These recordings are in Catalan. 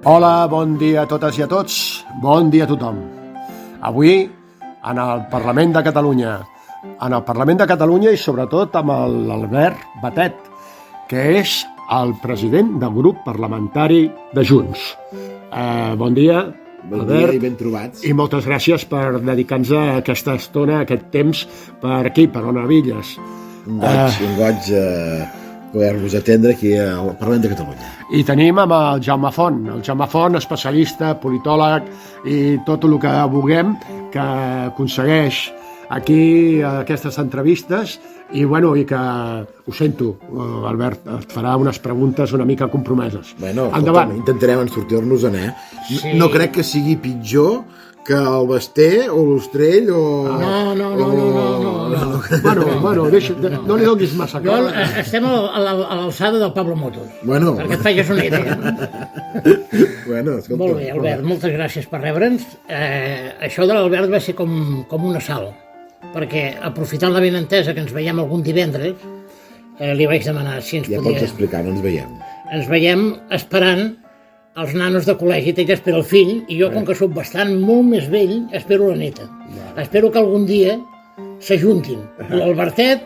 Hola, bon dia a totes i a tots, bon dia a tothom. Avui, en el Parlament de Catalunya, i sobretot amb l'Albert Batet, que és el president del grup parlamentari de Junts. Bon dia, Bon Albert, dia i ben trobats. i moltes gràcies per dedicar-nos aquesta estona, aquest temps, per aquí, per Ona Villes. Un goig poder-vos atendre aquí al Parlament de Catalunya. I tenim amb el Jaume Font, especialista, politòleg i tot el que vulguem, que aconsegueix aquí aquestes entrevistes i que, ho sento, Albert, et farà unes preguntes una mica compromeses. Endavant. Intentarem sortir-nos-en, Sí. No crec que sigui pitjor que el Basté o l'Ostrell o... No. Bueno, deixa, no li donis massa cara. Estem a l'alçada del Pablo Motos, Bueno. perquè et facis una idea. Escolta. Molt bé, Albert, moltes gràcies per rebre'ns. Això de l'Albert va ser com una sal, perquè aprofitant la benentesa que ens veiem algun divendres, li vaig demanar si ens Ja podia... pots explicar, no ens veiem. Ens veiem esperant els nanos de col·legi, ell espera el fill, i jo, com que sóc molt més vell, espero la neta. Espero que algun dia s'ajuntin l'Albertet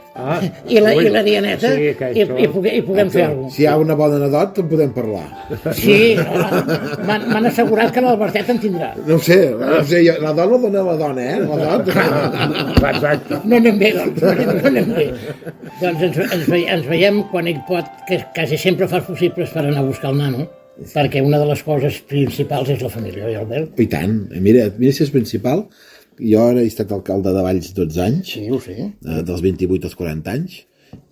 i la Dianeta i puguem fer alguna cosa. Si hi ha una bona anedot, en podem parlar. Sí, m'han assegurat que l'Albertet en tindrà. No ho sé, la dona dona la dona, La dona. Exacte. No anem bé, doncs, no anem bé. Doncs ens veiem quan ell pot, que quasi sempre fa possibles per anar a buscar el nano, perquè una de les coses principals és la família, oi, Albert? I tant. Mira si és principal. Jo ara he estat alcalde de Valls 12 anys. Sí, ho sé. Dels 28 als 40 anys.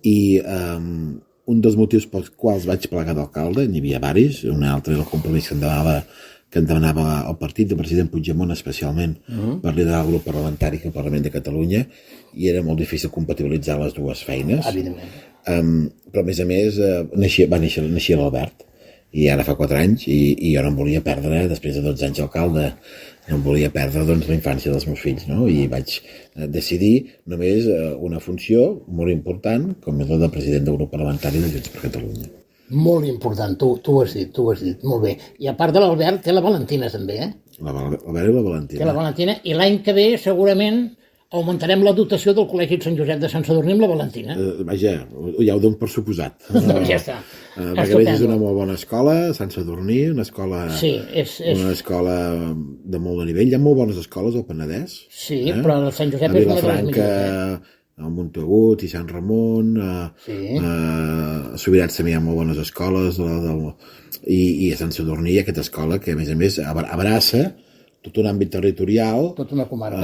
I un dels motius pels quals vaig plegar d'alcalde, n'hi havia varis, un altre és el compromís que em demanava el partit del president Puigdemont especialment per liderar el grup parlamentari que al Parlament de Catalunya, i era molt difícil compatibilitzar les dues feines. Evidentment. Però a més va néixer l'Albert, i ara fa 4 anys, i jo no em volia perdre, després de 12 anys d'alcalde, no em volia perdre la infància dels meus fills, no? I vaig decidir només una funció molt important, com és la de president del grup parlamentari de Junts per Catalunya. Molt important, tu ho has dit, molt bé. I a part de l'Albert, té la Valentina també, L'Albert i la Valentina. Té la Valentina, i l'any que ve segurament augmentarem la dotació del Col·legi Sant Josep de Sant Sadurní amb la Valentina. Vaja, ja ho dono per suposat. Doncs ja està. Perquè és una molt bona escola, Sant Sadurní, una escola, una escola de molt de nivell. Hi ha molt bones escoles al Penedès. Sí, però el Sant Josep és una de les millors. A Montagut i Sant Ramon, a Subirats també hi ha molt bones escoles, i a Sant Sadurní hi ha aquesta escola que, a més, abraça tot un àmbit territorial, tota una comarca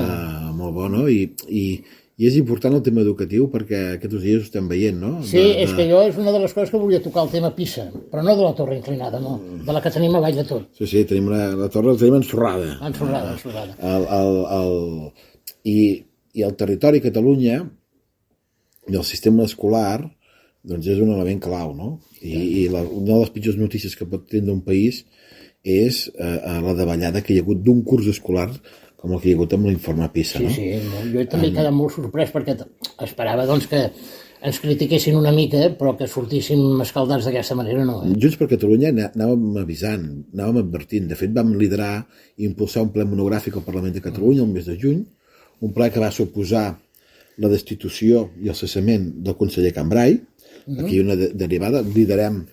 molt bo, no? I és important el tema educatiu perquè aquests dies ho estem veient, no? Sí, és que jo és una de les coses que volia tocar, el tema Pisa, però no de la torre inclinada, no, de la que tenim a Vall de Tot. Sí, tenim la torre, la tenim ensorrada. Ensorrada. I el territori Catalunya i el sistema escolar doncs és un element clau, no? I una de les pitjors notícies que pot tindre un país és la davallada que hi ha hagut d'un curs escolar com el que hi ha hagut amb l'informe PISA, no? Sí, jo també he quedat molt sorprès perquè esperava doncs que ens critiquessin una mica, però que sortíssim escaldats d'aquesta manera, no. Junts per Catalunya anàvem avisant, anàvem advertint. De fet, vam liderar i impulsar un ple monogràfic al Parlament de Catalunya el mes de juny, un ple que va suposar la destitució i el cessament del conseller Cambray. Aquí una derivada. Liderem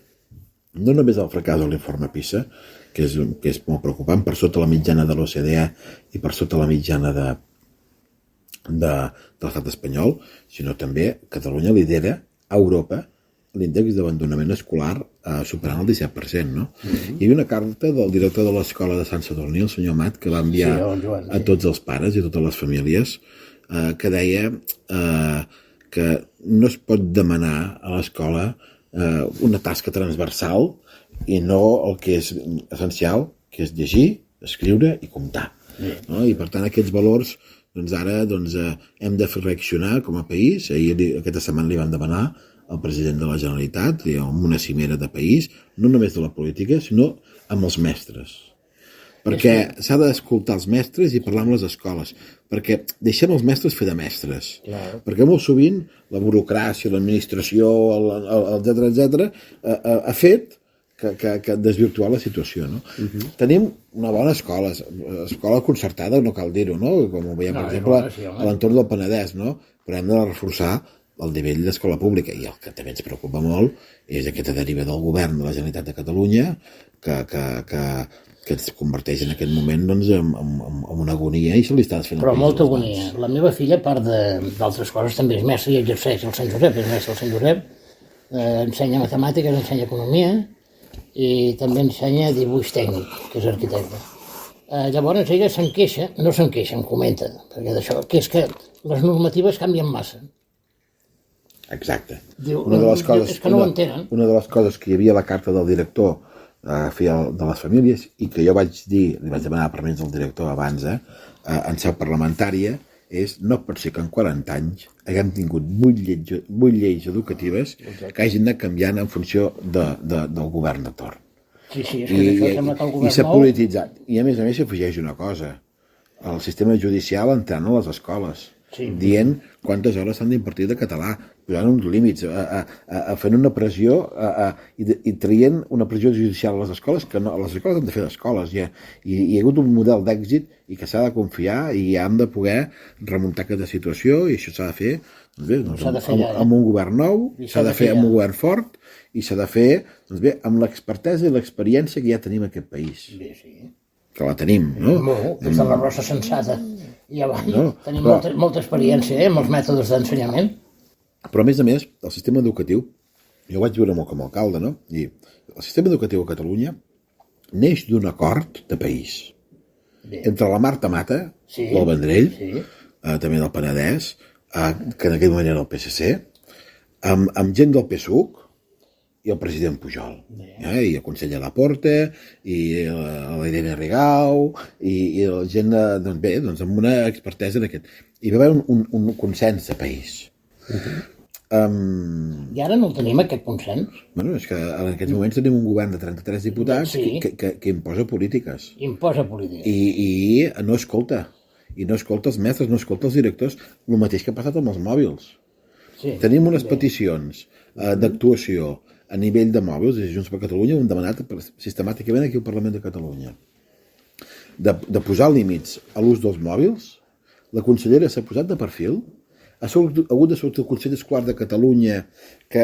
no només el fracàs de l'informe PISA, que és molt preocupant, per sota la mitjana de l'OCDE i per sota la mitjana de l'estat espanyol, sinó també Catalunya lidera a Europa l'índex d'abandonament escolar superant el 17%, no? Hi havia una carta del director de l'escola de Sant Sadurní, el senyor Amat, que va enviar a tots els pares i a totes les famílies, que deia que no es pot demanar a l'escola una tasca transversal i no el que és essencial, que és llegir, escriure i comptar. No? I per tant aquests valors ara hem de fer reaccionar com a país. Aquesta setmana li van demanar al president de la Generalitat amb una cimera de país, no només de la política, sinó amb els mestres. Perquè s'ha d'escoltar els mestres i parlar amb les escoles, perquè deixem els mestres fer de mestres. Perquè molt sovint la burocràcia, l'administració, etc ha fet que desvirtuar la situació, no? Tenim una bona escola concertada, no cal dir-ho, no? Com ho veiem, per exemple, a l'entorn del Penedès, no? Però hem de reforçar el nivell d'escola pública, i el que també ens preocupa molt és aquesta deriva del govern de la Generalitat de Catalunya que es converteix en aquest moment doncs, en una agonia i se li està desfent. Però molta agonia. La meva filla, a part d'altres coses, també és mestra i exerceix al Sant Josep, és mestra al Sant Josep, ensenya matemàtiques, ensenya economia i també ensenya dibuix tècnic, que és arquitecte. Llavors ella se'n queixa, no se'n queixa, em comenta, perquè d'això, que és que les normatives canvien massa. Exacte. Diu, és que no ho entenen. Una de les coses que hi havia a la carta del director de les famílies i que jo vaig dir, li vaig demanar permís al director abans, en seu parlamentària, és no pot ser que en 40 anys haguem tingut 8 lleis educatives que hagin anat canviant en funció del govern de torn. Sí, és que això sembla que el govern i s'ha polititzat. I a més s'afegeix una cosa. El sistema judicial entrant a les escoles, dient quantes hores s'han d'impartir de català, posant uns límits, fent una pressió i traient una pressió judicial a les escoles, que no, les escoles han de fer d'escoles. Hi ha hagut un model d'èxit i que s'ha de confiar i hem de poder remuntar aquesta situació i això s'ha de fer amb un govern nou, s'ha de fer amb un govern fort i s'ha de fer amb l'expertesa i l'experiència que ja tenim en aquest país. Que la tenim, no? Des de la Rosa Sensata i avall tenim molta experiència amb els mètodes d'ensenyament. Però a més, el sistema educatiu, jo vaig viure molt com a alcalde, no? I el sistema educatiu a Catalunya neix d'un acord de país. Entre la Marta Mata, el Vendrell, també del Penedès, que en aquell moment era el PSC, amb gent del PSUC i el president Pujol, i el conseller Laporta, i l'Irene Rigau, i la gent, amb una expertesa en aquest. Hi va haver un consens de país. I ara no tenim aquest consens. Bueno, és que en aquests moments tenim un govern de 33 diputats que imposa polítiques. Imposa polítiques. I no escolta. I no escolta els mestres, no escolta els directors. El mateix que ha passat amb els mòbils. Tenim unes peticions d'actuació a nivell de mòbils, des de Junts per Catalunya, ho hem demanat sistemàticament aquí al Parlament de Catalunya. De posar límits a l'ús dels mòbils, la consellera s'ha posat de perfil, ha hagut de sortir el Consell Escolar de Catalunya que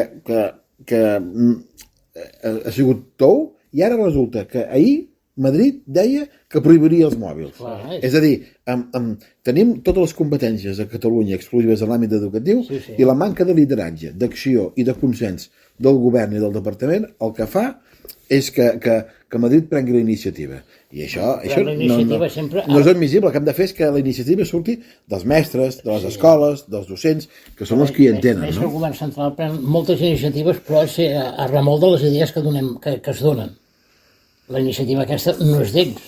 ha sigut tou i ara resulta que ahir Madrid deia que prohibiria els mòbils. És a dir, tenim totes les competències a Catalunya exclusives en l'àmbit educatiu i la manca de lideratge, d'acció i de consens del govern i del departament el que fa és que Madrid prengui la iniciativa. I això no és admissible. El que hem de fer és que la iniciativa surti dels mestres, de les escoles, dels docents, que són els que hi entenen. El govern central pren moltes iniciatives, però és a remol de les idees que es donen. La iniciativa aquesta no és d'ells.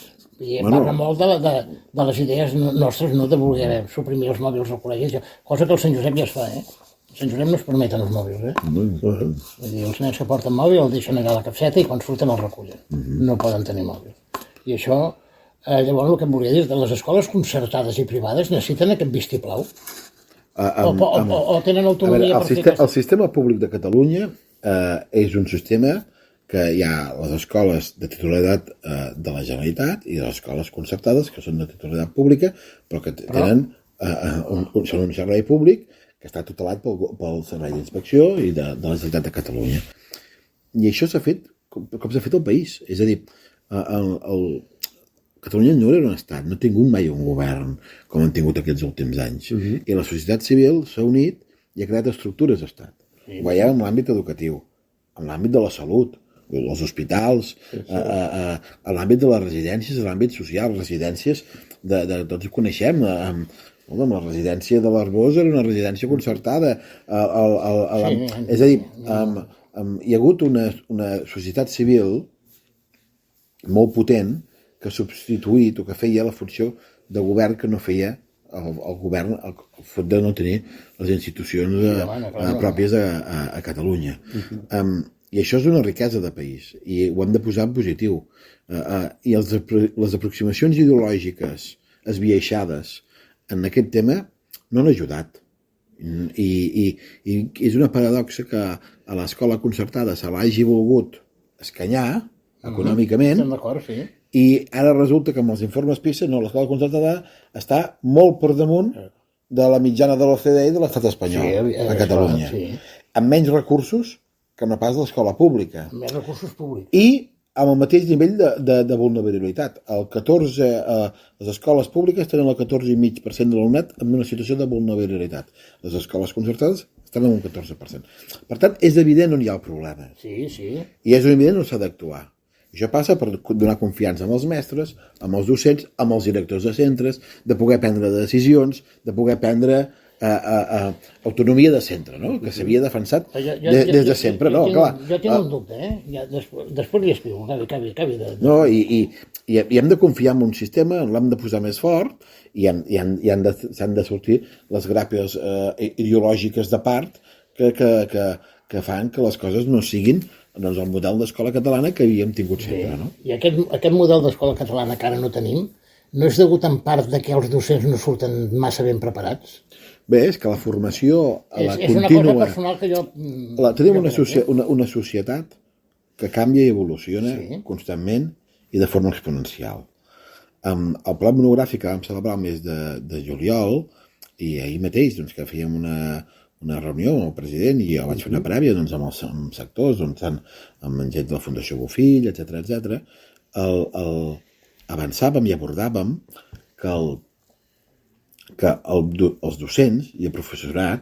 Va a remol de les idees nostres, no de voler suprimir els mòbils al col·legi, cosa que al Sant Josep ja es fa, A Sant Josep no es permeten els mòbils, Vull dir, els nens que porten mòbil el deixen allà a la capseta i quan surten el recullen. No poden tenir mòbil. I això, llavors el que em volia dir, de les escoles concertades i privades necessiten aquest vistiplau? O tenen autonomia per fer... El sistema públic de Catalunya és un sistema que hi ha les escoles de titularitat de la Generalitat i les escoles concertades, que són de titularitat pública, però que tenen són un servei públic que està tutelat pel Servei d'Inspecció i de la Generalitat de Catalunya. I això s'ha fet com s'ha fet al país. És a dir, Catalunya no era un estat, no ha tingut mai un govern com han tingut aquests últims anys. I la societat civil s'ha unit i ha creat estructures d'estat. Ho veiem en l'àmbit educatiu, en l'àmbit de la salut, els hospitals, a l'àmbit de les residències, a l'àmbit social, residències, tots ho coneixem, la residència de l'Arbós era una residència concertada. És a dir, hi ha hagut una societat civil molt potent que ha substituït o que feia la funció de govern que no feia el govern, el fet de no tenir les institucions pròpies a Catalunya. I això és una riquesa de país i ho hem de posar en positiu. I les aproximacions ideològiques esbiaixades en aquest tema no han ajudat. I és una paradoxa que a l'escola concertada se l'hagi volgut escanyar econòmicament, Estem d'acord, sí. i ara resulta que amb els informes PISA l'escola concertada està molt per damunt de la mitjana de l'OCDE i de l'estat espanyol, a Catalunya. Sí. Amb menys recursos que no pas l'escola pública. Amb més recursos públics. I amb el mateix nivell de vulnerabilitat. Les escoles públiques tenen el 14,5% de l'alumnat en una situació de vulnerabilitat. Les escoles concertades estan en un 14%. Per tant, és evident on hi ha el problema. Sí, sí. I és evident on s'ha d'actuar. Això passa per donar confiança amb els mestres, amb els docents, amb els directors de centres, de poder prendre decisions, de poder prendre autonomia de centre, no? Que s'havia defensat des de sempre. Jo tinc un dubte, després li explico, acabi de... No, i hem de confiar en un sistema, l'hem de posar més fort, i s'han de sortir les gràpies ideològiques de part que fan que les coses no siguin el model d'escola catalana que havíem tingut sempre. No? I aquest model d'escola catalana que ara no tenim, no és degut en part de que els docents no surten massa ben preparats? Bé, és que la formació la és una contínua... cosa personal que jo... Tenim una societat que canvia i evoluciona constantment i de forma exponencial. El ple monogràfic que vam celebrar el mes de juliol, i ahir mateix que fèiem una reunió amb el president i jo vaig fer una prèvia amb els sectors, amb gent de la Fundació Bofill, etc. Avançàvem i abordàvem que els docents i el professorat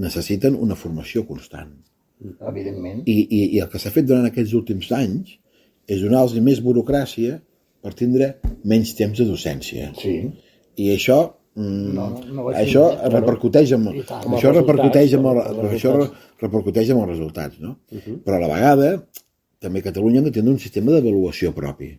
necessiten una formació constant. Evidentment. I el que s'ha fet durant aquests últims anys és donar-los més burocràcia per tindre menys temps de docència. Sí. I això repercuteix en els resultats, no? Però a la vegada també Catalunya ha de tenir un sistema d'avaluació propi,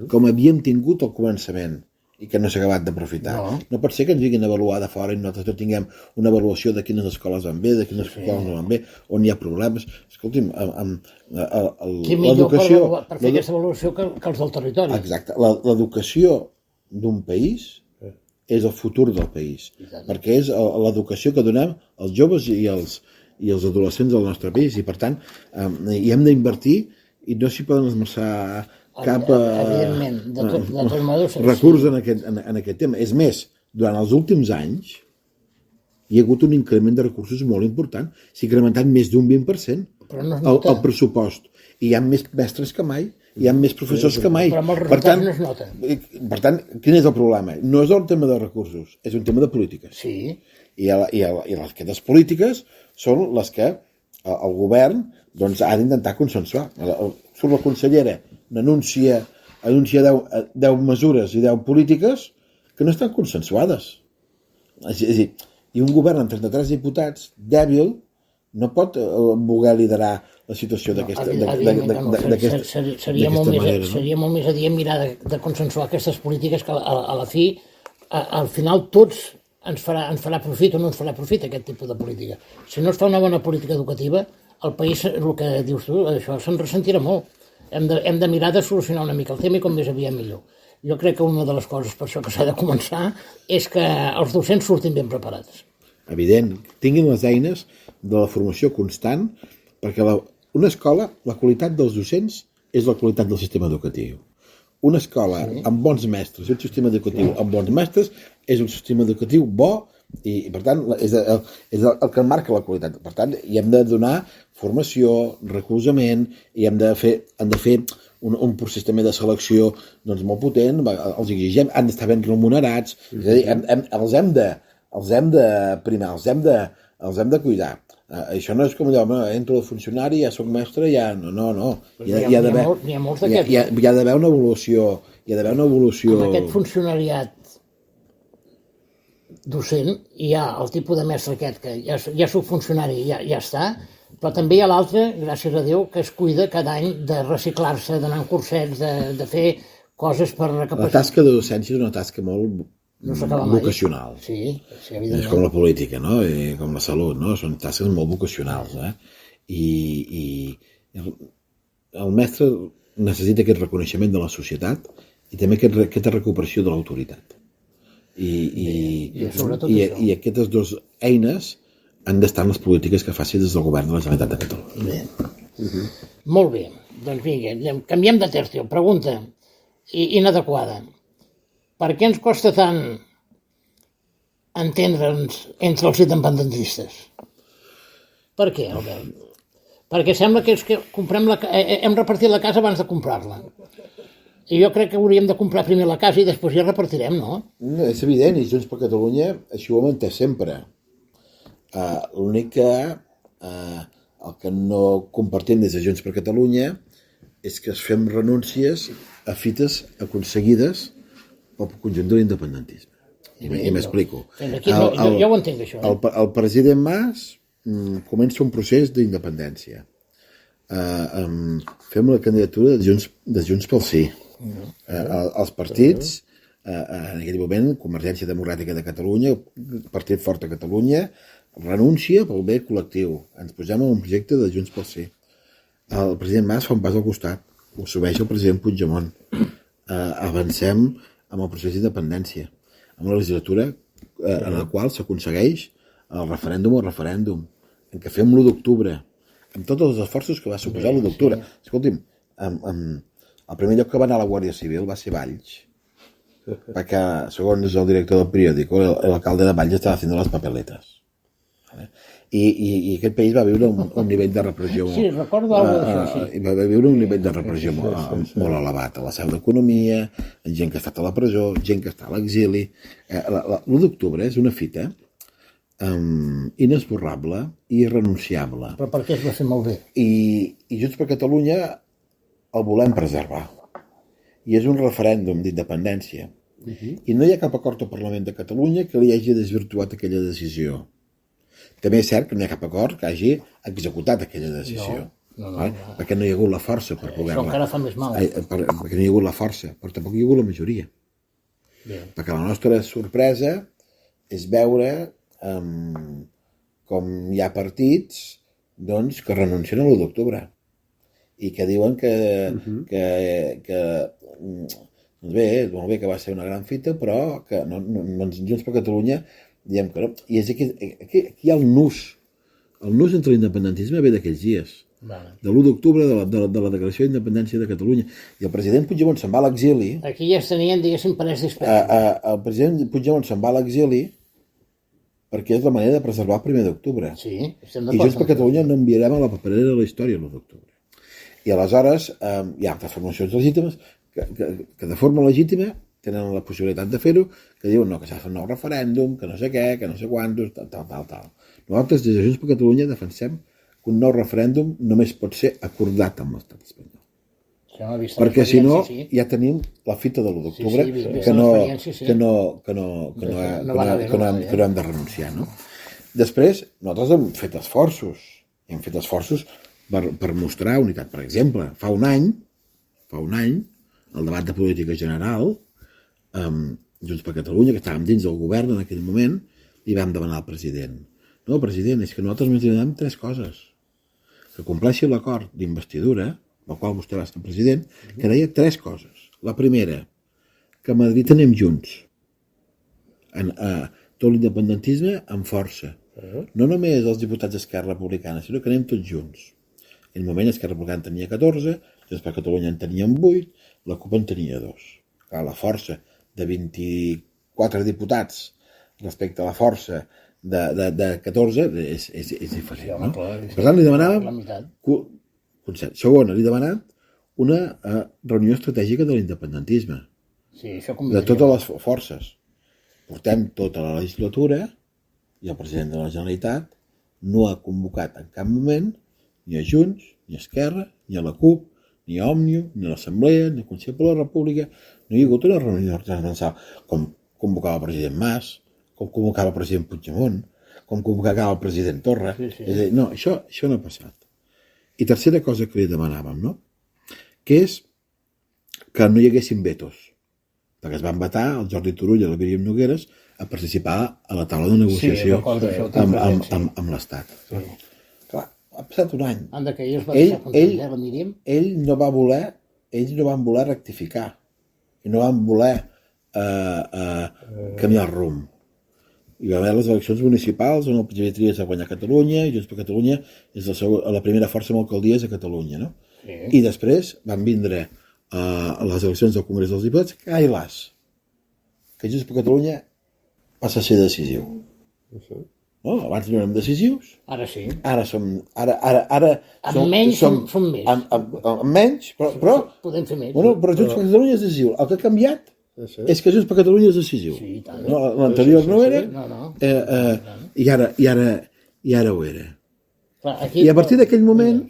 com havíem tingut al començament i que no s'ha acabat d'aprofitar. No pot ser que ens vinguin a avaluar de fora i nosaltres no tinguem una avaluació de quines escoles van bé, de quines escoles no van bé, on hi ha problemes. Escolti'm, qui millor per fer aquesta avaluació que els del territori? Exacte. L'educació d'un país és el futur del país, perquè és l'educació que donem als joves i als adolescents del nostre país, i per tant hi hem d'invertir i no s'hi poden esmerçar cap recurs en aquest tema. És més, durant els últims anys hi ha hagut un increment de recursos molt important. S'ha incrementat més d'un 20% el pressupost, i hi ha més mestres que mai, hi ha més professors que mai. Però amb els resultats no es nota. Per tant, quin és el problema? No és el tema de recursos, és un tema de polítiques. Sí. I aquestes polítiques són les que el govern ha d'intentar consensuar. Surt la consellera, anuncia 10 mesures i 10 polítiques que no estan consensuades. És a dir, i un govern amb 33 diputats, dèbil, no pot voler liderar la situació d'aquesta manera. Seria molt més adient mirar de consensuar aquestes polítiques que a la fi, al final tots ens farà profit o no ens farà profit aquest tipus de política. Si no es fa una bona política educativa, el país, el que dius tu, això se'n ressentirà molt. Hem de mirar de solucionar una mica el tema i com més aviat millor. Jo crec que una de les coses per això que s'ha de començar és que els docents surtin ben preparats. Evident, tinguin les eines de la formació constant, perquè una escola, la qualitat dels docents és la qualitat del sistema educatiu. Una escola amb bons mestres i un sistema educatiu amb bons mestres és un sistema educatiu bo i per tant, és el que marca la qualitat. Per tant, hi hem de donar formació, recolzament, i hem de fer un procés també de selecció molt potent, els exigem, han d'estar ben remunerats, és a dir, els hem de primar, els hem de cuidar. Això no és com allò, entro de funcionari, ja soc mestre, ja no. Hi ha d'haver una evolució. Amb aquest funcionariat docent hi ha el tipus de mestre aquest que ja soc funcionari, ja està, però també hi ha l'altre, gràcies a Déu, que es cuida cada any de reciclar-se, d'anar en cursets, de fer coses per recapacitar. La tasca de docència és una tasca molt vocacional. Sí, evidentment. És com la política, no? I com la salut, no? Són tasques molt vocacionals, I el mestre necessita aquest reconeixement de la societat i també aquesta recuperació de l'autoritat. I aquestes dues eines han d'estar en les polítiques que faci des del govern de la Generalitat de Catalunya. Bé. Molt bé, doncs vinga, canviem de tercio. Pregunta inadequada. Per què ens costa tant entendre'ns entre els independentistes? Per què, Albert? Perquè sembla que és que hem repartit la casa abans de comprar-la. I jo crec que hauríem de comprar primer la casa i després ja repartirem, no? No, és evident, i Junts per Catalunya així ho hem entès sempre. L'únic que el que no compartim des de Junts per Catalunya és que es fem renúncies a fites aconseguides pel conjunt de l'independentisme. I m'explico. Jo ho entenc, això. El president Mas comença un procés d'independència. Fem la candidatura de Junts pel Sí. Els partits, en aquell moment, Convergència Democràtica de Catalunya, Partit Fort de Catalunya, renuncia pel bé col·lectiu. Ens posem en un projecte de Junts pel Sí. El president Mas fa un pas al costat, ho assumeix el president Puigdemont. Avancem amb el procés d'independència, amb la legislatura en la qual s'aconsegueix el referèndum, en què fem l'1 d'octubre, amb tots els esforços que va suposar l'1 d'octubre. Escolti'm, el primer lloc que va anar a la Guàrdia Civil va ser Valls, perquè, segons el director del periòdico, l'alcalde de Valls estava haciendo las papeletas. I aquest país va viure un nivell de repressió sí, recordo d'això, sí. Va viure un nivell de repressió molt elevat a la seu d'economia, gent que ha estat a la presó, gent que està a l'exili. L'1 d'octubre és una fita inesborrable i irrenunciable. Però per què es va fer molt bé? I Junts per Catalunya el volem preservar. I és un referèndum d'independència. I no hi ha cap acord al Parlament de Catalunya que li hagi desvirtuat aquella decisió. També és cert que no hi ha cap acord que hagi executat aquella decisió. No. Perquè no hi ha hagut la força per poder-la. Això encara fa més mal. Perquè no hi ha hagut la força, però tampoc hi ha hagut la majoria. Perquè la nostra sorpresa és veure com hi ha partits doncs, que renuncien a l'1 d'octubre i que diuen que doncs bé, molt bé que va ser una gran fita, però que Junts per Catalunya diem que no. I és aquí hi ha el nus. El nus entre l'independentisme ve d'aquells dies. De l'1 d'octubre de la declaració d'independència de Catalunya. I el president Puigdemont se'n va a l'exili. Aquí ja es tenien, diguéssim, parets d'espera. El president Puigdemont se'n va a l'exili perquè és la manera de preservar el 1 d'octubre. Sí, estem d'acord. I Junts per Catalunya no enviarem a la paperera de la història l'1 d'octubre. I aleshores hi ha transformacions legítimes que de forma legítima tenen la possibilitat de fer-ho, que diuen no, que s'ha de fer un nou referèndum, que no sé què, que no sé quantos, tal. Nosaltres, des de Junts per Catalunya, defensem que un nou referèndum només pot ser acordat amb l'estat espanyol. Perquè si no, ja tenim la fita de l'1 d'octubre que no hem de renunciar. No? Després, nosaltres hem fet esforços per mostrar unitat. Per exemple, fa un any, el debat de política general, Junts per Catalunya, que estàvem dins del govern en aquell moment, li vam demanar al president. No, president, és que nosaltres ens demanem 3 coses. Que compleixi l'acord d'investidura, pel qual vostè va ser president, que deia 3 coses. La primera, que a Madrid anem junts. Tot l'independentisme amb força. No només els diputats d'Esquerra Republicana, sinó que anem tots junts. En el moment Esquerra Republicana en tenia 14, Junts per Catalunya en teníem 8, la CUP en tenia 2. Clar, la força de 24 diputats respecte a la força de 14 és diferent. No? Per tant, li demanàvem... Segona, li he demanat una reunió estratègica de l'independentisme. De totes les forces. Portem tota la legislatura i el president de la Generalitat no ha convocat en cap moment ni a Junts, ni a Esquerra, ni a la CUP, ni a Òmnium, ni a l'Assemblea, ni al Consell per la República. No hi ha hagut una reunió transversal com convocava el president Mas, com convocava el president Puigdemont, com convocava el president Torra. És a dir, no, això no ha passat. I tercera cosa que li demanàvem, no? Que és que no hi haguessin vetos, perquè es van vetar el Jordi Turull i la Míriam Nogueres a participar a la taula de negociació amb l'Estat. Clar, ha passat un any. Ells no van voler rectificar i no van voler canviar el rumb. hi va haver les eleccions municipals on el Xavier Trias va guanyar Catalunya i Junts per Catalunya és la primera força amb alcaldies a Catalunya, no? Sí. I després van vindre les eleccions del Congrés dels Diputats, ai las, que Junts per Catalunya passa a ser decisiu. No? Abans no érem decisius. Ara sí. Ara som... Amb menys som més. Amb menys, però... Podem fer més. Bueno, però Junts per Catalunya és decisiu. El que ha canviat és que Junts per Catalunya és decisiu. Sí, tant. No, l'anterior no era, i ara ho era. Clar, aquí, I a partir d'aquell moment,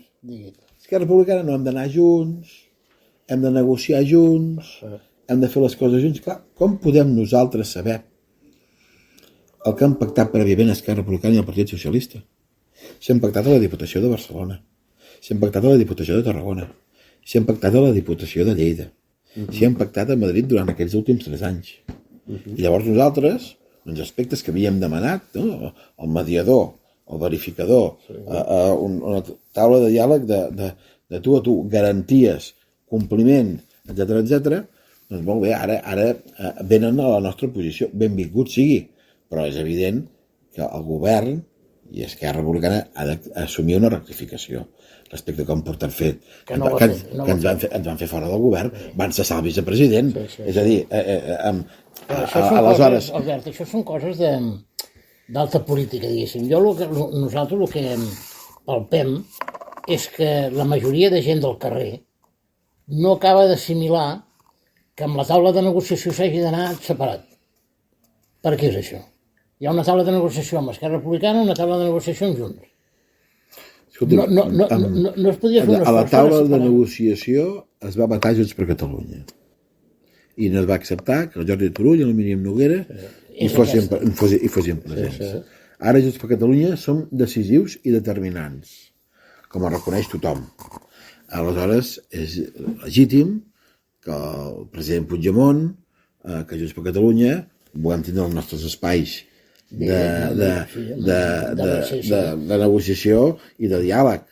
Esquerra Republicana no hem d'anar junts, hem de negociar junts, hem de fer les coses junts. Clar, com podem nosaltres saber el que han pactat prèviament Esquerra Republicana i el Partit Socialista? Si han pactat a la Diputació de Barcelona, si han pactat a la Diputació de Tarragona, si han pactat a la Diputació de Lleida, si han pactat a Madrid durant aquells últims 3 anys. I llavors nosaltres, uns aspectes que havíem demanat, no? El mediador, el verificador, una taula de diàleg de tu a tu, garanties, compliment, etc, doncs molt bé, ara venen a la nostra posició. Benvingut sigui, però és evident que el govern i Esquerra Republicana ha d'assumir una rectificació respecte a com porten fet, que ens van fer fora del govern, van cessar el vicepresident, és a dir, aleshores... Albert, això són coses d'alta política, diguéssim. Nosaltres el que palpem és que la majoria de gent del carrer no acaba d'assimilar que amb la taula de negociació s'hagi d'anar separat. Per què és això? Hi ha una taula de negociació amb Esquerra Republicana i una taula de negociació amb Junts. Escolti, no es podia fer un esforç. A la taula de negociació es va matar Junts per Catalunya. I no es va acceptar que el Jordi Turull i el Míriam Noguera hi fossin presents. Ara Junts per Catalunya som decisius i determinants, com ho reconeix tothom. Aleshores, és legítim que el president Puigdemont, que Junts per Catalunya, volem tindre els nostres espais de negociació i de diàleg,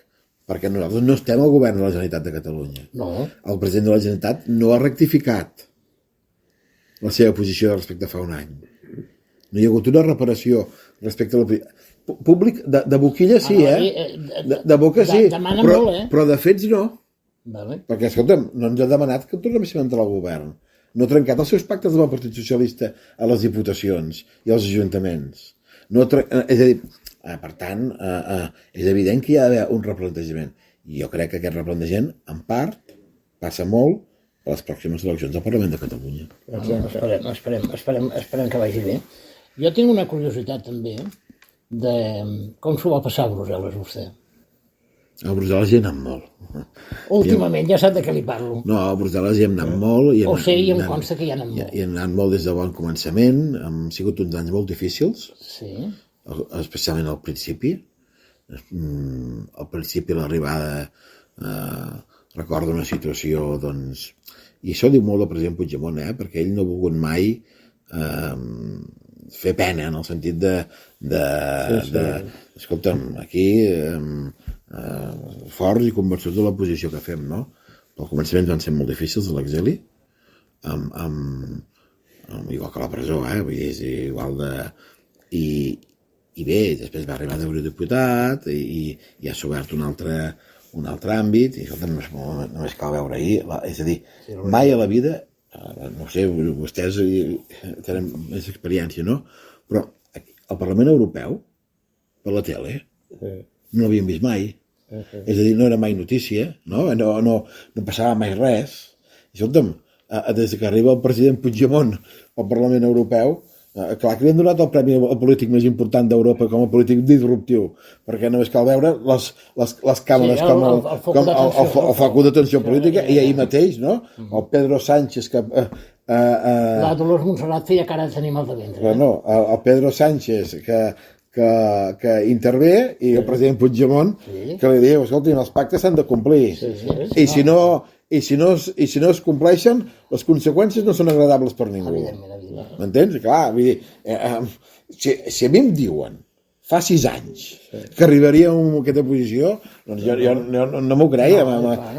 perquè nosaltres no estem al govern de la Generalitat de Catalunya. No. El president de la Generalitat no ha rectificat la seva posició respecte a fa un any. No hi ha hagut una reparació respecte a la... Públic, de boquilla sí, de boca sí, però de fets no. Perquè, escolta'm, no ens ha demanat que tornéssim a entrar al govern. No ha trencat els seus pactes amb el Partit Socialista a les diputacions i als ajuntaments. És a dir, per tant, és evident que hi ha d'haver un replantejament. I jo crec que aquest replantejament, en part, passa molt a les pròximes eleccions del Parlament de Catalunya. Esperem que vagi bé. Jo tinc una curiositat també de com s'ho va passar a Brussel·les, vostè. A Brussel·les hi hem anat molt. Últimament, ja sap de què li parlo. No, a Brussel·les hi hem anat molt. O sigui, em consta que hi ha anat molt. Hi hem anat molt des de bon començament, han sigut uns anys molt difícils, especialment al principi. Al principi l'arribada, recordo una situació, doncs... I això diu molt el president Puigdemont, perquè ell no ha volgut mai fer pena, en el sentit escolta'm, aquí... forts i convençuts de la posició que fem, no? Els començaments van ser molt difícils a l'exili, igual que a la presó, vull dir, és igual de... I bé, després va arribar d'eurodiputat i ja s'ha obert un altre àmbit, i escolta, només cal veure ahir, és a dir, mai a la vida, no sé, vostès tenen més experiència, no? Però al Parlament Europeu, per la tele, no l'havíem vist mai. És a dir, no era mai notícia, no passava mai res. I escolta'm, des que arriba el president Puigdemont al Parlament Europeu, clar que li han donat el premi al polític més important d'Europa com a polític disruptiu, perquè només cal veure les càmeres com el foc d'atenció política, i ahir mateix, no? El Pedro Sánchez, que... La Dolors Montserrat feia cara de tenir mal de ventre. No, el Pedro Sánchez, que intervé, i el president Puigdemont, que li diu, escolta, els pactes s'han de complir. I si no es compleixen, les conseqüències no són agradables per ningú. M'entens? Clar, vull dir, si a mi em diuen fa 6 anys que arribaríem a aquesta posició, doncs jo no m'ho creia.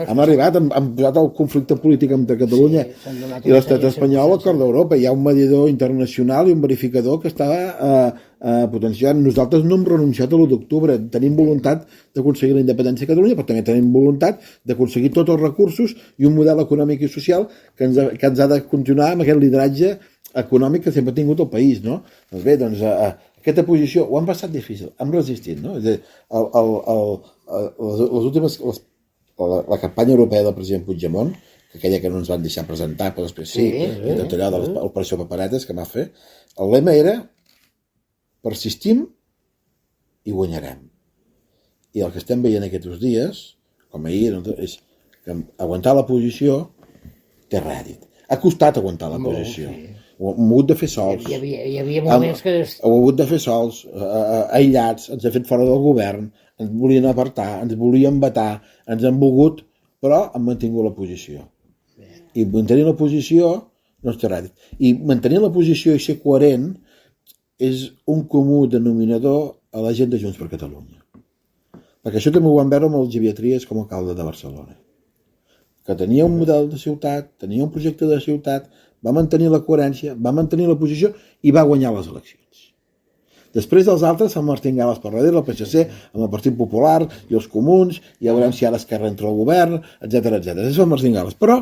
Hem arribat, hem posat el conflicte polític entre Catalunya i l'estat espanyol al cor d'Europa. Hi ha un mediador internacional i un verificador que estava potenciant. Nosaltres no hem renunciat a l'1 d'octubre. Tenim voluntat d'aconseguir la independència de Catalunya, però també tenim voluntat d'aconseguir tots els recursos i un model econòmic i social que ens ha de continuar amb aquest lideratge econòmic que sempre ha tingut el país, no? Doncs bé, aquesta posició ho han passat difícil, hem resistit, no? És a dir, la campanya europea del president Puigdemont, que aquella que no ens van deixar presentar, però després sí, i tot allò de l'operació Paperetes que va fer, el lema era persistim i guanyarem. I el que estem veient aquests dies, com ahir, és que aguantar la posició té rèdit. Ha costat aguantar la posició. Ho hem hagut de fer sols. Hi havia moments que... Ho hem hagut de fer sols, aïllats, ens ha fet fora del govern, ens volien apartar, ens volien vetar, ens han volgut, però han mantingut la posició. I mantenir la posició no té rèdit. I mantenir la posició i ser coherent és un comú denominador a la gent de Junts per Catalunya. Perquè això també ho vam veure amb el Xavier Trias com a alcalde de Barcelona, que tenia un model de ciutat, tenia un projecte de ciutat, va mantenir la coherència, va mantenir la posició i va guanyar les eleccions. Després dels altres, el Martín Gales per darrere, el PSC, amb el Partit Popular i els Comuns, i ja veurem si ara Esquerra entra al govern, etc. Això és el Martín Gales. Però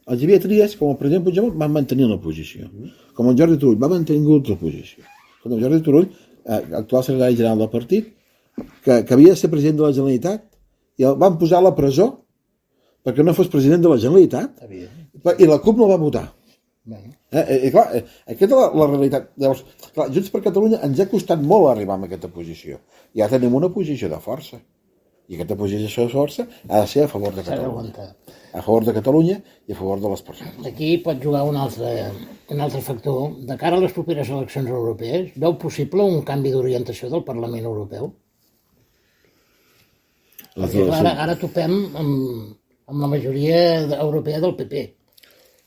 el Xavier Trias, com el president Puigdemont, va mantenir la posició. Com el Jordi Turull, va mantenir la posició. Com el Jordi Turull, actual secretari general del partit, que havia de ser president de la Generalitat, i el van posar a la presó perquè no fos president de la Generalitat, i la CUP no el va votar. Clar, aquesta és la realitat. Llavors, clar, Junts per Catalunya ens ha costat molt arribar a aquesta posició. Ja tenim una posició de força. I aquesta posició de força ha de ser a favor de Catalunya. A favor de Catalunya i a favor de les persones. Aquí pot jugar un altre factor. De cara a les properes eleccions europees, veu possible un canvi d'orientació del Parlament Europeu? Ara topem amb la majoria europea del PP.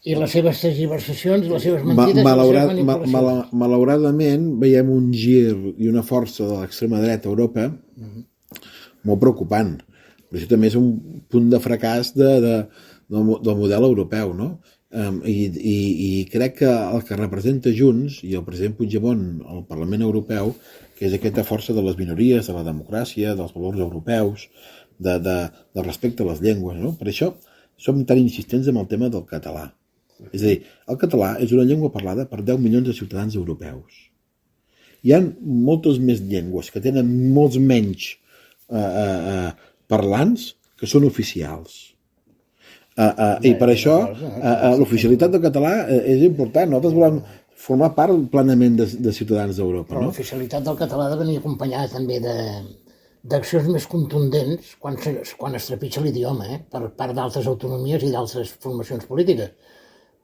I les seves tergiversacions, les seves mentides... Malauradament, veiem un gir i una força de l'extrema dreta a Europa molt preocupant. Però això també és un punt de fracàs del model europeu, no? I crec que el que representa Junts i el president Puigdemont al Parlament Europeu, que és aquesta força de les minories, de la democràcia, dels valors europeus, de respecte a les llengües, no? Per això som tan insistents amb el tema del català. És a dir, el català és una llengua parlada per 10 milions de ciutadans europeus. Hi ha moltes més llengües que tenen molts menys parlants que són oficials. I per això l'oficialitat del català és important. Nosaltres volem formar part plenament de ciutadans d'Europa. Però l'oficialitat del català ha de venir acompanyada també d'accions més contundents quan es trepitja l'idioma, per part d'altres autonomies i d'altres formacions polítiques.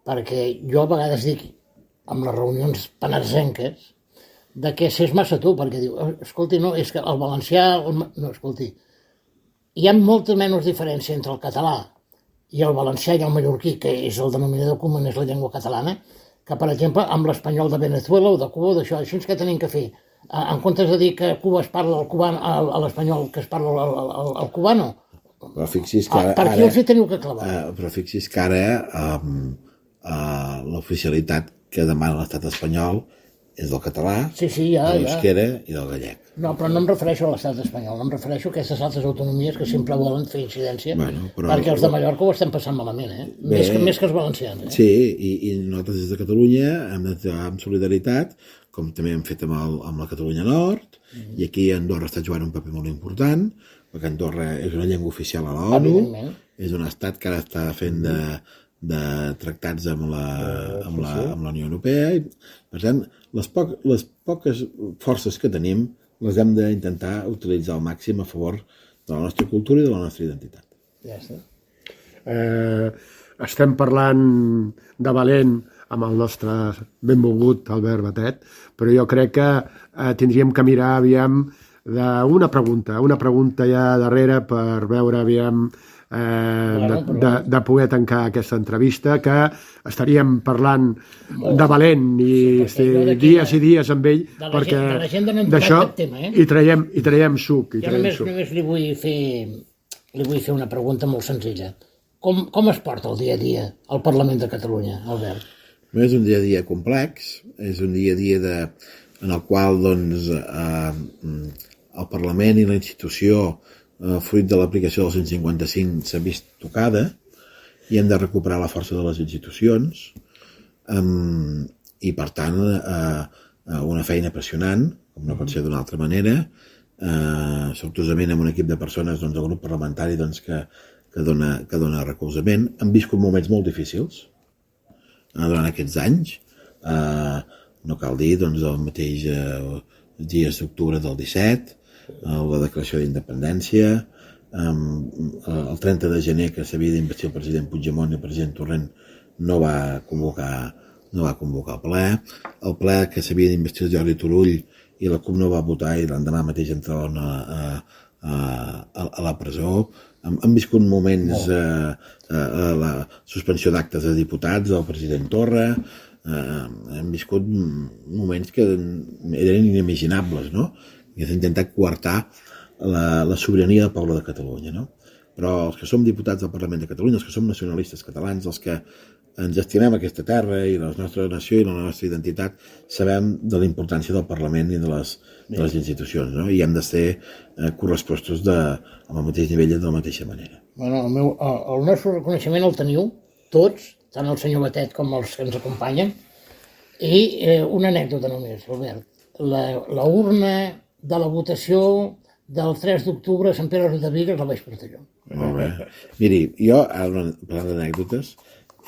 Perquè jo a vegades dic, amb les reunions panarsenques, de que s'és massa tu, perquè diu, escolti, no, és que el valencià... No, escolti, hi ha molta menys diferència entre el català i el valencià i el mallorquí, que és el denominador comú, és la llengua catalana, que, per exemple, amb l'espanyol de Venezuela o de Cuba o d'això, així que tenim que fer. En comptes de dir que a Cuba es parla el cubano, a l'espanyol que es parla el cubano, però fixi's que per aquí els hi teniu que clavar. Però fixi's que ara l'oficialitat que demana l'estat espanyol és del català, de l'eusquera i del gallec. No, però no em refereixo a l'estat espanyol, em refereixo a aquestes altres autonomies que sempre volen fer incidència, perquè els de Mallorca ho estem passant malament, més que els valencians. Sí, i nosaltres des de Catalunya hem d'actuar amb solidaritat, com també hem fet amb la Catalunya Nord, i aquí Andorra està jugant un paper molt important, perquè Andorra és una llengua oficial a l'ONU, és un estat que ara està fent de tractats amb la Unió Europea. Per tant, les poques forces que tenim les hem d'intentar utilitzar al màxim a favor de la nostra cultura i de la nostra identitat. Ja està. Estem parlant de valent amb el nostre benvolgut Albert Batet, però jo crec que tindríem que mirar, aviam, una pregunta ja darrere per veure, aviam, de poder tancar aquesta entrevista, que estaríem parlant de valent i dies i dies amb ell, perquè d'això hi traiem suc. Jo només li vull fer una pregunta molt senzilla. Com es porta el dia a dia al Parlament de Catalunya, Albert? És un dia a dia complex, és un dia a dia en el qual doncs, el Parlament i la institució, fruit de l'aplicació del 155, s'ha vist tocada i hem de recuperar la força de les institucions i, per tant, una feina apassionant, com no pot ser d'una altra manera, sortosament amb un equip de persones, doncs, el grup parlamentari doncs, que dona recolzament. Han viscut moments molt difícils durant aquests anys. No cal dir, doncs, el mateix dies d'octubre del 17, la declaració d'independència, el 30 de gener que s'havia d'investir el president Puigdemont i el president Torrent no va convocar el ple que s'havia d'investir el Jordi Turull i la CUP no va votar i l'endemà mateix entraven a la presó. Han viscut moments, la suspensió d'actes de diputats del president Torra, hem viscut moments que eren inimaginables, no? I s'ha intentat coartar la sobirania del poble de Catalunya, no? Però els que som diputats del Parlament de Catalunya, els que som nacionalistes catalans, els que ens estimem aquesta terra i la nostra nació i la nostra identitat, sabem de la importància del Parlament i de les institucions, no? I hem de ser correspostos amb el mateix nivell i de la mateixa manera. Bueno, el nostre reconeixement el teniu tots, tant el senyor Batet com els que ens acompanyen, i una anècdota només, Albert. La urna de la votació del 3 d'octubre a Sant Pere de Bigues la vaig portar jo. Molt bé. Miri, jo, parlant d'anècdotes,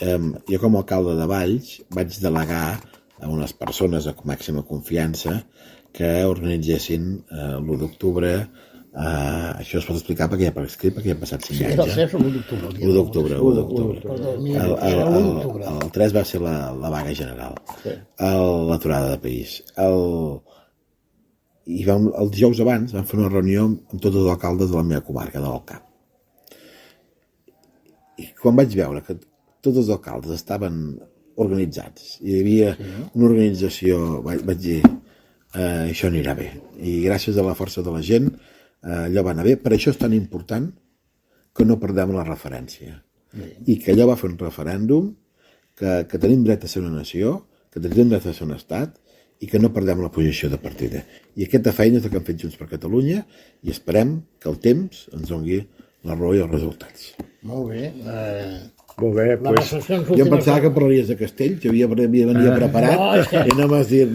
jo com a alcalde de Valls vaig delegar a unes persones de màxima confiança que organitzessin l'1 d'octubre. Això es pot explicar perquè ja per escrit, perquè ja han passat 5 anys. Era el 3 o l'1 d'octubre? L'1 d'octubre. El 3 va ser la vaga general, l'aturada de país. I el dijous abans vam fer una reunió amb tots els alcaldes de la meva comarca, de l'Alcap. I quan vaig veure que tots els alcaldes estaven organitzats, hi havia una organització, vaig dir, això anirà bé. I gràcies a la força de la gent, allò va anar bé. Per això és tan important que no perdem la referència. I que allò va fer un referèndum, que tenim dret a ser una nació, que tenim dret a ser un estat, i que no perdem la posició de partida. I aquesta feina és la que hem fet Junts per Catalunya i esperem que el temps ens doni la raó i els resultats. Molt bé. Molt bé, doncs... Jo em pensava que parlaries de Castells, jo venia preparat i no m'has dit...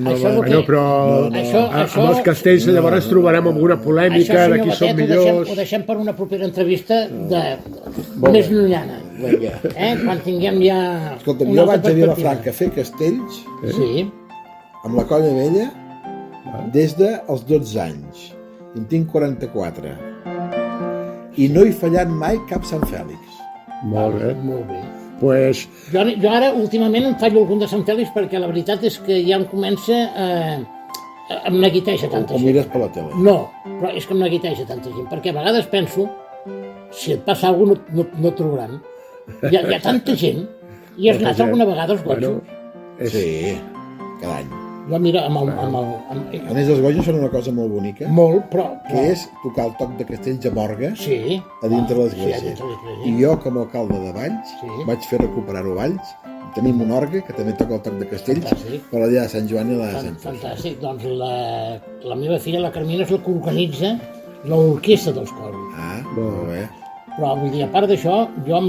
Però amb els Castells llavors trobarem alguna polèmica de qui són millors... Ho deixem per una propera entrevista més llunyana. Quan tinguem ja... Escolta'm, jo vaig a Vilafranca a fer Castells amb la Colla Vella des dels 12 anys. En tinc 44. I no he fallat mai cap Sant Fèlix. Molt bé. Molt bé. Pues... Jo ara, últimament, em fallo algun de Sant Fèlix perquè la veritat és que ja em comença em neguiteja tanta gent. O mires per la tele. No, però és que em neguiteja tanta gent, perquè a vegades penso, si et passa alguna cosa no et trobaran. Hi ha tanta gent, i has anat alguna vegada als Gotxos? Sí, cada any. Jo mira, A més, els Gotxos són una cosa molt bonica. Molt, però... Que és tocar el toc de Castells a Borga a dintre l'església. I jo, com a alcalde de Valls, vaig fer recuperar-ho a Valls. Tenim un orgue que també toca el toc de Castells per la dia de Sant Joan i la de Sant Fèlix. Fantàstic. Doncs la meva filla, la Carmina, és la que organitza l'orquestra dels coros. Molt bé. Però, vull dir, a part d'això, jo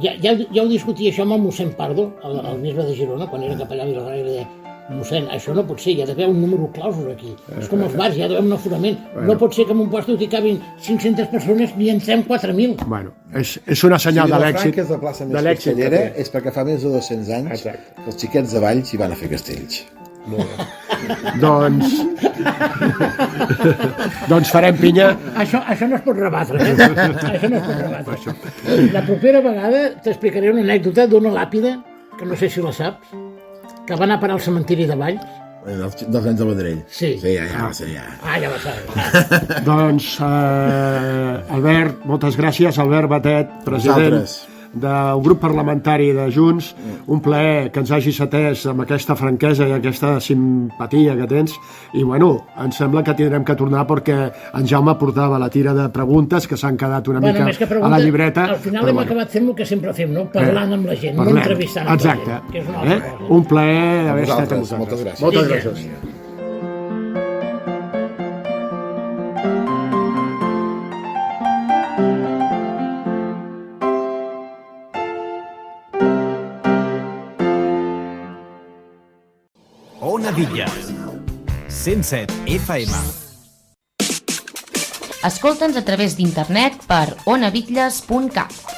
ja ho discutia això amb el mossèn Pardo, el bisbe de Girona, quan era capellà a Vilagrà, i deia: mossèn, això no pot ser, hi ha d'haver un número clausus aquí. És com els bars, hi ha d'haver un aforament. No pot ser que en un lloc hi cabin 500 persones ni entrem 4.000. Bueno, és una senyal de l'èxit. Si Vilafranca és la plaça més castellera, és perquè fa més de 200 anys que els xiquets de Valls hi van a fer castells. Doncs farem pinya. Això no es pot rebatre, Això no es pot rebatre. La propera vegada t'explicaré una anècdota d'una làpida, que no sé si la saps, que va anar a parar al cementiri de Valls. dels nens del Vendrell. Sí. Sí, ja. Ja la sabes. Doncs, Albert, moltes gràcies. Albert Batet, president Vosaltres. d'un grup parlamentari de Junts. Un plaer que ens hagis atès amb aquesta franquesa i aquesta simpatia que tens. I, bueno, em sembla que tindrem que tornar perquè en Jaume portava la tira de preguntes que s'han quedat una mica més que a la llibreta. Al final hem acabat fent el que sempre fem, no? Parlant amb la gent, no entrevistant amb la Exacte. gent, que és una altra cosa. Un plaer haver estat amb vosaltres. vosaltres. Moltes Moltes gràcies. gràcies. Ona Villa, 107 FM. Escolta'ns a través d'internet per onabitlles.cat.